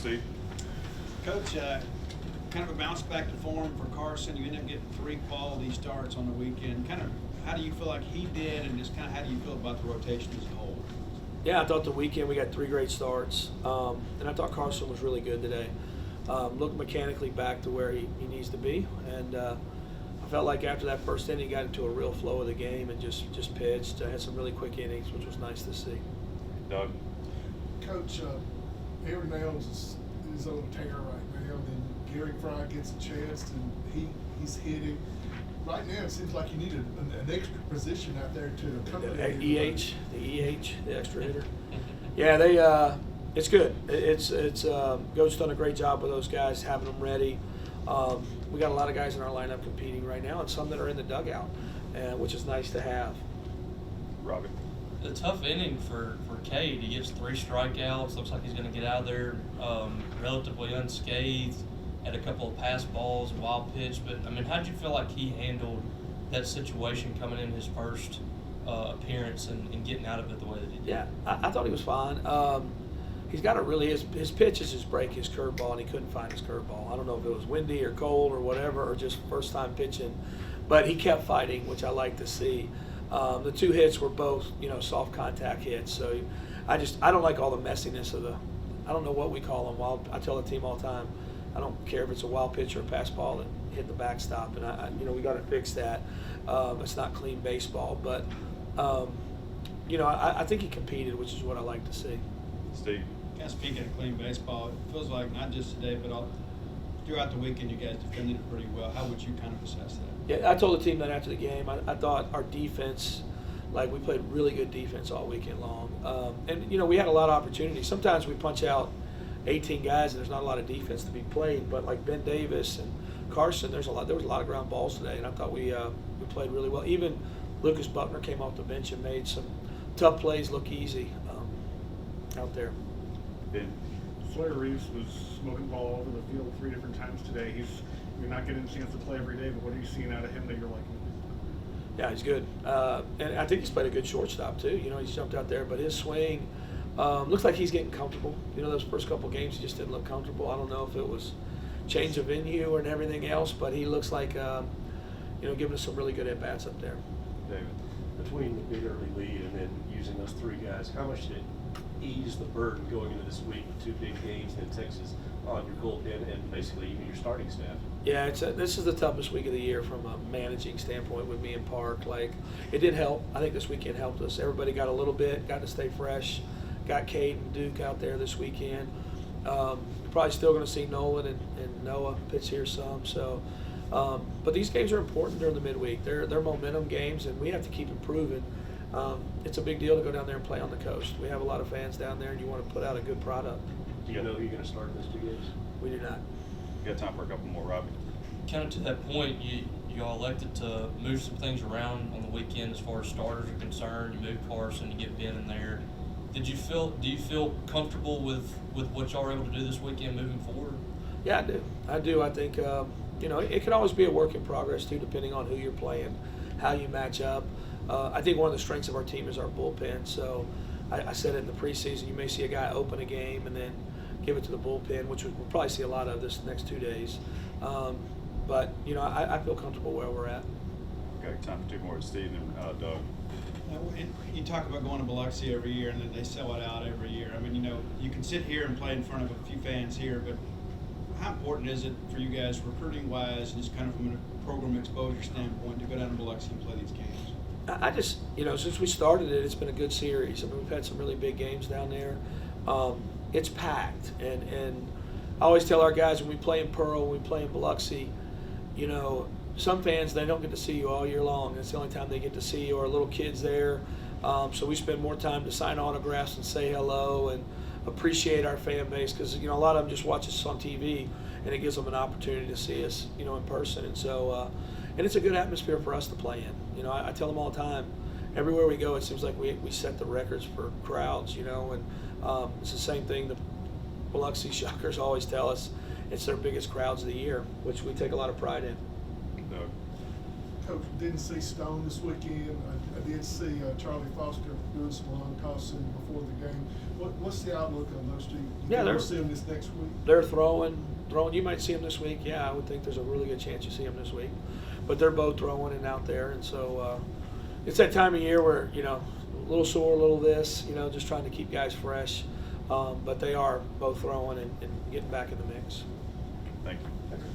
Steve. Coach, kind of a bounce back to form for Carson. You ended up getting 3 quality starts on the weekend. Kind of how do you feel like he did, and just kind of how do you feel about the rotation as a whole? Yeah, I thought the weekend we got 3 great starts, and I thought Carson was really good today. Looked mechanically back to where he needs to be, and I felt like after that first inning, he got into a real flow of the game and just pitched. Had some really quick innings, which was nice to see. Doug. Coach, Aaron Nails is on a tear right now, and Gary Fry gets a chance, and he's hitting. Right now, it seems like you need an extra position out there to accompany the extra hitter. Yeah, it's good. Goat's done a great job with those guys, having them ready. We got a lot of guys in our lineup competing right now, and some that are in the dugout, which is nice to have. Robbie. A tough inning for Cade. He gets 3 strikeouts. Looks like he's going to get out of there relatively unscathed. Had a couple of pass balls, wild pitch. But, I mean, how did you feel like he handled that situation coming in his first appearance and getting out of it the way that he did? Yeah, I thought he was fine. He's got his pitch is his break, his curveball, and he couldn't find his curveball. I don't know if it was windy or cold or whatever, or just first time pitching. But he kept fighting, which I like to see. The 2 hits were both, soft contact hits. So I don't like all the messiness of I don't know what we call them. I tell the team all the time, I don't care if it's a wild pitch or a pass ball that hit the backstop, and we got to fix that. It's not clean baseball, but I think he competed, which is what I like to see. Steve. Speaking of clean baseball, it feels like not just today, but throughout the weekend, you guys defended it pretty well. How would you kind of assess that? Yeah, I told the team that after the game. I thought our defense, we played really good defense all weekend long. And we had a lot of opportunities. Sometimes we punch out 18 guys and there's not a lot of defense to be played. But like Ben Davis and Carson, there was a lot of ground balls today, and I thought we played really well. Even Lucas Buckner came off the bench and made some tough plays look easy out there. Ben. Sawyer Reeves was smoking the ball over the field 3 different times today. You're not getting a chance to play every day, but what are you seeing out of him that you're liking? Yeah, he's good. And I think he's played a good shortstop, too. He's jumped out there, but his swing looks like he's getting comfortable. Those first couple games, he just didn't look comfortable. I don't know if it was change of venue and everything else, but he looks like, giving us some really good at-bats up there. David. Between the big early lead and then using those 3 guys, how much did it ease the burden going into this week with 2 big games in Texas on your bullpen and basically even your starting staff? Yeah, this is the toughest week of the year from a managing standpoint with me and Park. It did help. I think this weekend helped us. Everybody got a little bit, got to stay fresh. Got Cade and Duke out there this weekend. Probably still going to see Nolan and Noah pitch here some. So, but these games are important during the midweek. They're momentum games, and we have to keep improving. It's a big deal to go down there and play on the coast. We have a lot of fans down there, and you want to put out a good product. Do you know who you're going to start in those 2 games? We do not. You got time for a couple more, Robbie. Kind of to that point, you all elected to move some things around on the weekend as far as starters are concerned. You moved Carson, you get Ben in there. Do you feel comfortable with what y'all were able to do this weekend moving forward? Yeah, I do. I think it could always be a work in progress too, depending on who you're playing, how you match up. I think one of the strengths of our team is our bullpen. So I said it in the preseason. You may see a guy open a game and then give it to the bullpen, which we'll probably see a lot of this next 2 days. But I feel comfortable where we're at. Okay, time for 2 more. Steve and Doug. You talk about going to Biloxi every year, and then they sell it out every year. I mean, you can sit here and play in front of a few fans here, but how important is it for you guys, recruiting-wise, and just kind of from a program exposure standpoint, to go down to Biloxi and play these games? I just, since we started it, it's been a good series. I mean, we've had some really big games down there. It's packed, and I always tell our guys when we play in Pearl, when we play in Biloxi, some fans, they don't get to see you all year long. It's the only time they get to see you, or little kids there. So we spend more time to sign autographs and say hello and appreciate our fan base, because a lot of them just watch us on TV, and it gives them an opportunity to see us in person. And so and it's a good atmosphere for us to play in. I tell them all the time, everywhere we go, it seems like we set the records for crowds. And it's the same thing the Biloxi Shockers always tell us. It's their biggest crowds of the year, which we take a lot of pride in. Doug. Coach, didn't see Stone this weekend. I did see Charlie Foster doing some long tossing before the game. What's the outlook on those two? Yeah, We'll they're- see them this next week. They're throwing. You might see them this week. Yeah, I would think there's a really good chance you see them this week. But they're both throwing and out there, and so it's that time of year where a little sore, a little this, just trying to keep guys fresh. But they are both throwing and getting back in the mix. Thank you.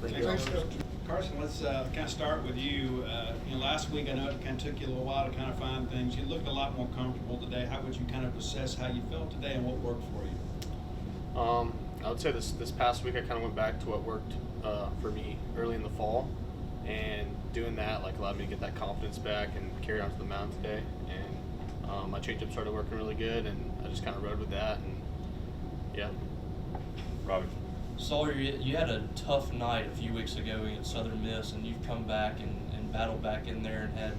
Thanks, Thanks, Coach. Carson, let's kind of start with you. Last week I know it kind of took you a little while to kind of find things. You looked a lot more comfortable today. How would you kind of assess how you felt today and what worked for you? I would say this past week I kind of went back to what worked for me early in the fall, and doing that allowed me to get that confidence back and carry on to the mound today. And my changeup started working really good, and I just kind of rode with that. And yeah. Robbie. Sawyer, you had a tough night a few weeks ago against Southern Miss, and you've come back and battled back in there and had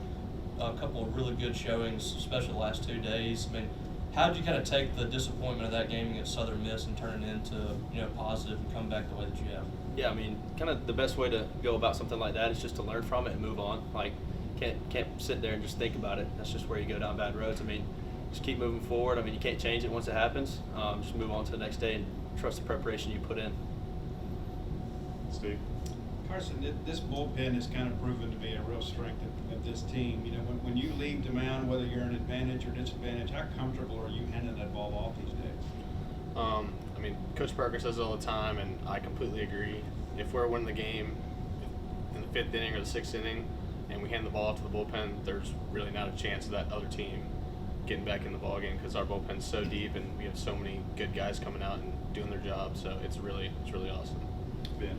a couple of really good showings, especially the last 2 days. I mean, how did you kind of take the disappointment of that game against Southern Miss and turn it into positive and come back the way that you have? Yeah, I mean, kind of the best way to go about something like that is just to learn from it and move on. Can't sit there and just think about it. That's just where you go down bad roads. I mean, just keep moving forward. I mean, you can't change it once it happens. Just move on to the next day and trust the preparation you put in. Steve. Carson, this bullpen has kind of proven to be a real strength of this team. When you leave the mound, whether you're an advantage or disadvantage, how comfortable are you handing that ball off these days? I mean, Coach Parker says it all the time, and I completely agree. If we're winning the game in the 5th inning or the 6th inning, and we hand the ball off to the bullpen, there's really not a chance of that other team getting back in the ballgame because our bullpen's so deep, and we have so many good guys coming out and doing their job. So it's really awesome. Ben.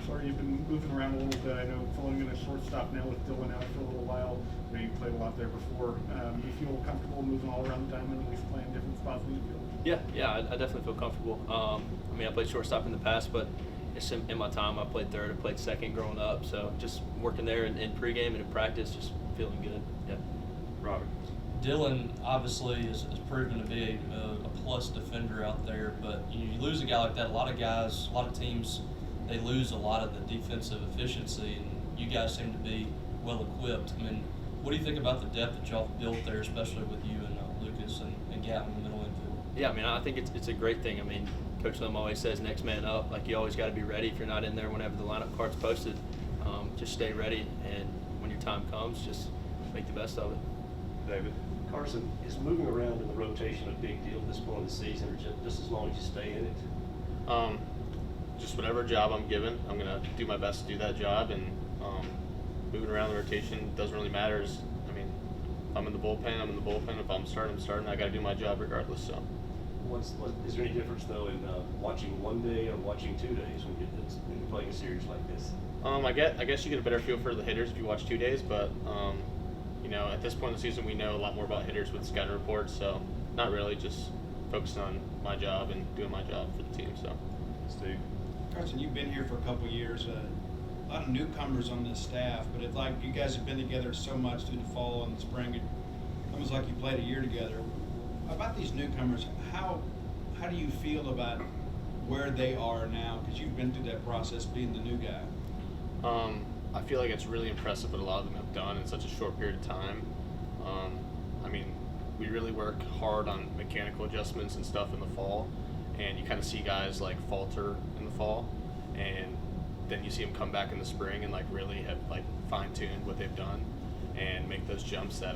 Sorry, you've been moving around a little bit. I know filling in a shortstop now with Dylan out for a little while. I know you played a lot there before. You feel comfortable moving all around the diamond, at least playing different spots in the field? Yeah, I definitely feel comfortable. I mean, I played shortstop in the past, but it's in my time. I played third, I played second growing up. So just working there in pregame and in practice, just feeling good. Yeah. Robbie. Dylan obviously is proven to be a plus defender out there, but you lose a guy like that. A lot of teams, they lose a lot of the defensive efficiency, and you guys seem to be well equipped. I mean, what do you think about the depth that y'all built there, especially with you and Lucas and Gap in the middle infield? Yeah, I mean, I think it's a great thing. I mean, Coach Lem always says next man up. You always got to be ready. If you're not in there whenever the lineup card's posted, just stay ready, and when your time comes, just make the best of it. David. Carson, is moving around in the rotation a big deal at this point of the season, or just as long as you stay in it? Just whatever job I'm given, I'm going to do my best to do that job, and moving around the rotation doesn't really matter. I mean, if I'm in the bullpen, I'm in the bullpen. If I'm starting, I'm starting. I got to do my job regardless. So, Is there any difference though in watching one day or watching 2 days when you're playing a series like this? I guess you get a better feel for the hitters if you watch 2 days, but at this point in the season, we know a lot more about hitters with scouting reports. So, not really, just focusing on my job and doing my job for the team. So, Steve. Carson, you've been here for a couple of years. A lot of newcomers on this staff, but it's like you guys have been together so much through the fall and the spring. It almost like you played a year together. About these newcomers, how do you feel about where they are now? Because you've been through that process being the new guy. I feel like it's really impressive what a lot of them have done in such a short period of time. I mean, we really work hard on mechanical adjustments and stuff in the fall, and you kind of see guys falter in the fall, and then you see them come back in the spring and really have fine-tuned what they've done and make those jumps that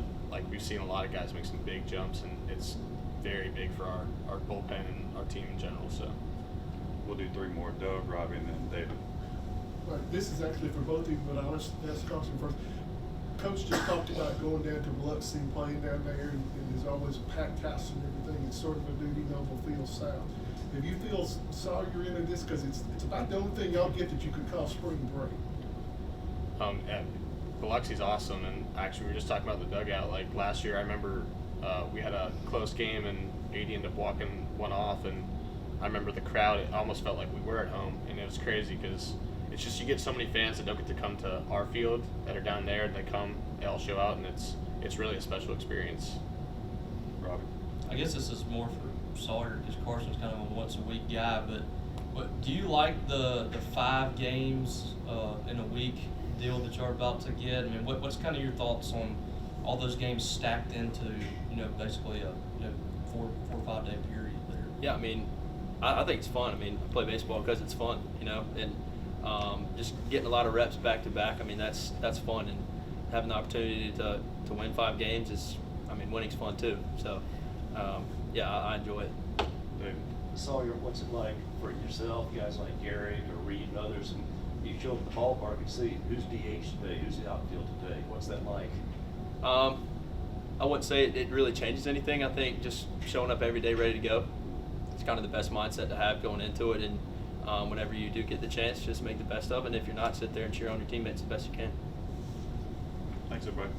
we've seen a lot of guys make some big jumps, and it's very big for our bullpen and our team in general. So We'll do 3 more. Doug, Robbie, and then David. Right, this is actually for both of you, but I'll ask Carson first. Coach just talked about going down to Biloxi and playing down there, and there's always a packed house and everything. It's sort of a duty noble feel south. If you feel sorry you're in this, because it's about the only thing y'all get that you could call spring break. And Biloxi's awesome, and actually we were just talking about the dugout. Last year, I remember we had a close game, and AD ended up walking one off, and I remember the crowd. It almost felt like we were at home, and it was crazy because it's just you get so many fans that don't get to come to our field that are down there, and they all show out, and it's really a special experience. Robbie. I guess this is more for Sawyer because Carson's kind of a once-a-week guy, but do you like the 5 games in a week deal that you're about to get? I mean, what's kind of your thoughts on all those games stacked into, basically a 4 or 5 day period there. Yeah, I mean, I think it's fun. I mean, I play baseball because it's fun, and just getting a lot of reps back to back. I mean, that's fun, and having the opportunity to win 5 games is, I mean, winning's fun too. So, yeah, I enjoy it. David. Sawyer, what's it like for yourself, guys like Gary or Reed and others, and you show up at the ballpark and see who's DH today, who's the outfield today? What's that like? I wouldn't say it really changes anything. I think just showing up every day ready to go. It's kind of the best mindset to have going into it, and whenever you do get the chance, just make the best of it. And if you're not, sit there and cheer on your teammates the best you can. Thanks, everybody.